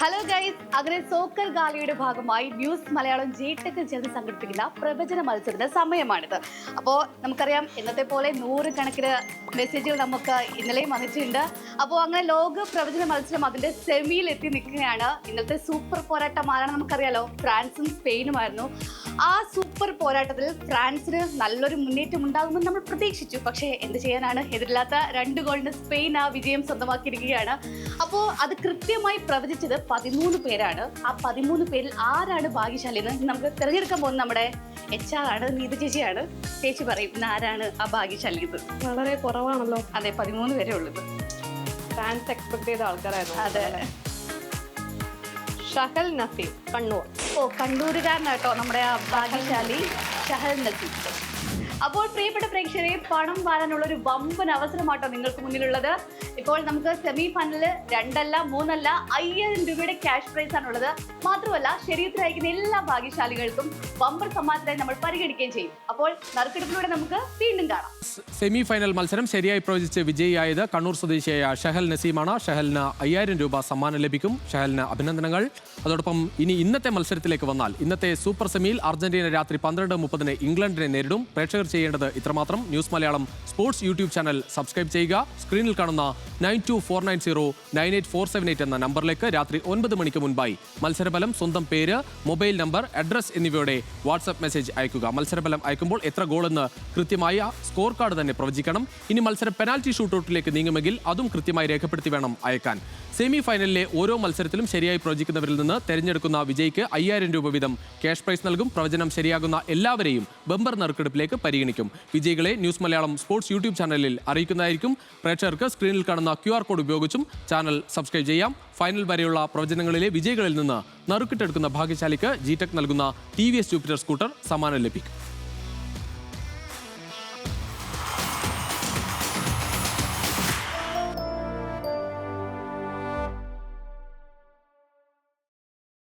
Hello guys, അങ്ങനെ soccer ഗാലയുടെ ഭാഗമായി news Malayalam G-tech ചേർന്ന് സംഘടിപ്പിക്കുന്ന പ്രവചന മത്സരത്തിന്റെ സമയമാണിത്. അപ്പോൾ നമുക്കറിയാം, ഇന്നത്തെ പോലെ 100 കണക്കിന് മെസ്സേജുകൾ നമുക്ക് ഇന്നലെയും വന്നിട്ടുണ്ട്. അപ്പോൾ അങ്ങനെ ലോക പ്രവചന മത്സരം അതിന്റെ സെമിയിൽ എത്തി നിൽക്കുകയാണ്. ഇന്നത്തെ സൂപ്പർ പോരാട്ടം ആരാണെന്ന് നമുക്കറിയാലോ, ഫ്രാൻസും സ്പെയിനുമായിരുന്നു. ആ സൂപ്പർ പോരാട്ടത്തിൽ ഫ്രാൻസിന് നല്ലൊരു മുന്നേറ്റം ഉണ്ടാകുമെന്ന് നമ്മൾ പ്രതീക്ഷിച്ചു. പക്ഷേ എന്ത് ചെയ്യാനാണ്, എതിരില്ലാത്ത 2 ഗോളിന് സ്പെയിൻ ആ വിജയം സ്വന്തമാക്കിയിരിക്കുകയാണ്. അപ്പോൾ അത് കൃത്യമായി പ്രവചിച്ചത് 13 പേരാണ്. ആ 13 പേരിൽ ആരാണ് ഭാഗ്യശാലി എന്ന് നമുക്ക് തിരഞ്ഞെടുക്കാൻ പോകുന്നത് നമ്മുടെ HR ആണ്, നീത ചേച്ചിയാണ്. ചേച്ചി പറയും, ഇന്ന് ആരാണ് ആ ഭാഗ്യശാലി? ഇത് വളരെ കുറവാണല്ലോ. അതെ, 13 പേരേ ഉള്ളത്. ഫാൻസ് എക്സ്പെക്ട് ചെയ്ത ആൾക്കാരായിരുന്നു. അതെ, ഷഹൽ നസീം, കണ്ണൂർ. കണ്ണൂരുകാരനാട്ടോ നമ്മുടെ ആ ഭാഗ്യശാലി ഷഹൽ നസീം. അപ്പോൾ പ്രിയപ്പെട്ട പ്രേക്ഷകരെ, പണം വാരാനുള്ള ഒരു വമ്പൻ അവസരമാട്ടോ നിങ്ങൾക്ക് മുന്നിലുള്ളത്. ഇപ്പോൾ നമുക്ക് സെമി ഫൈനലിൽ 2 അല്ല 3 അല്ല 5000 രൂപയുടെ ക്യാഷ് പ്രൈസ് ആണുള്ളത്. മാത്രമല്ല, ശരീരത്തിൽ അയക്കുന്ന എല്ലാ ഭാഗ്യശാലികൾക്കും ബമ്പർ സമ്മാനത്തിനായി നമ്മൾ പരിഗണിക്കുകയും ചെയ്യും. അപ്പോൾ നറുക്കെടുപ്പിലൂടെ നമുക്ക് വീണ്ടും കാണാം. സെമി ഫൈനൽ മത്സരം ശരിയായി പ്രവചിച്ച് വിജയിയായത് കണ്ണൂർ സ്വദേശിയായ ഷഹൽ നസീമാണ്. ഷഹലിന് 5000 രൂപ സമ്മാനം ലഭിക്കും. ഷഹലിന് അഭിനന്ദനങ്ങൾ. അതോടൊപ്പം ഇന്നത്തെ മത്സരത്തിലേക്ക് വന്നാൽ, ഇന്നത്തെ സൂപ്പർ സെമിയിൽ അർജന്റീന രാത്രി 12:30 ഇംഗ്ലണ്ടിനെ നേരിടും. പ്രേക്ഷകർ ചെയ്യേണ്ടത് ഇത്രമാത്രം: news Malayalam sports YouTube channel subscribe ചെയ്യുക. സ്ക്രീനിൽ കാണുന്ന 9249098478 എന്ന നമ്പറിലേക്ക് രാത്രി 9 മണിക്ക് മുൻപായി മത്സരഫലം, സ്വന്തം പേര്, മൊബൈൽ നമ്പർ, അഡ്രസ് എന്നിവയുടെ വാട്സ്ആപ്പ് മെസ്സേജ് അയക്കുക. മത്സരഫലം അയക്കുമ്പോൾ എത്ര ഗോളെന്ന് കൃത്യമായ സ്കോർ കാർഡ് തന്നെ പ്രവചിക്കണം. ഇനി മത്സരം പെനാൽറ്റി ഷൂട്ടൌട്ടിലേക്ക് നീങ്ങുമെങ്കിൽ അതും കൃത്യമായി രേഖപ്പെടുത്തി വേണം അയക്കാൻ. സെമി ഫൈനലിലെ ഓരോ മത്സരത്തിലും ശരിയായി പ്രവചിക്കുന്നവരിൽ നിന്ന് തെരഞ്ഞെടുക്കുന്ന വിജയിക്ക് 5000 രൂപ വീതം ക്യാഷ് പ്രൈസ് നൽകും. പ്രവചനം ശരിയാകുന്ന എല്ലാവരെയും ബമ്പർ നറുക്കെടുപ്പിലേക്ക് പരിഗണിക്കും. വിജയികളെ ന്യൂസ് മലയാളം സ്പോർട്സ് യൂട്യൂബ് ചാനലിൽ അറിയിക്കുന്നതായിരിക്കും. പ്രേക്ഷകർക്ക് സ്ക്രീനിൽ കാണുന്ന QR കോഡ് ഉപയോഗിച്ചും ചാനൽ സബ്സ്ക്രൈബ് ചെയ്യാം. ഫൈനൽ വരെയുള്ള പ്രവചനങ്ങളിലെ വിജയികളിൽ നിന്ന് നറുക്കിട്ടെടുക്കുന്ന ഭാഗ്യശാലിക്ക് ജി-ടെക് നൽകുന്ന TVS ജൂപ്പിറ്റർ സ്കൂട്ടർ സമ്മാനം ലഭിക്കും.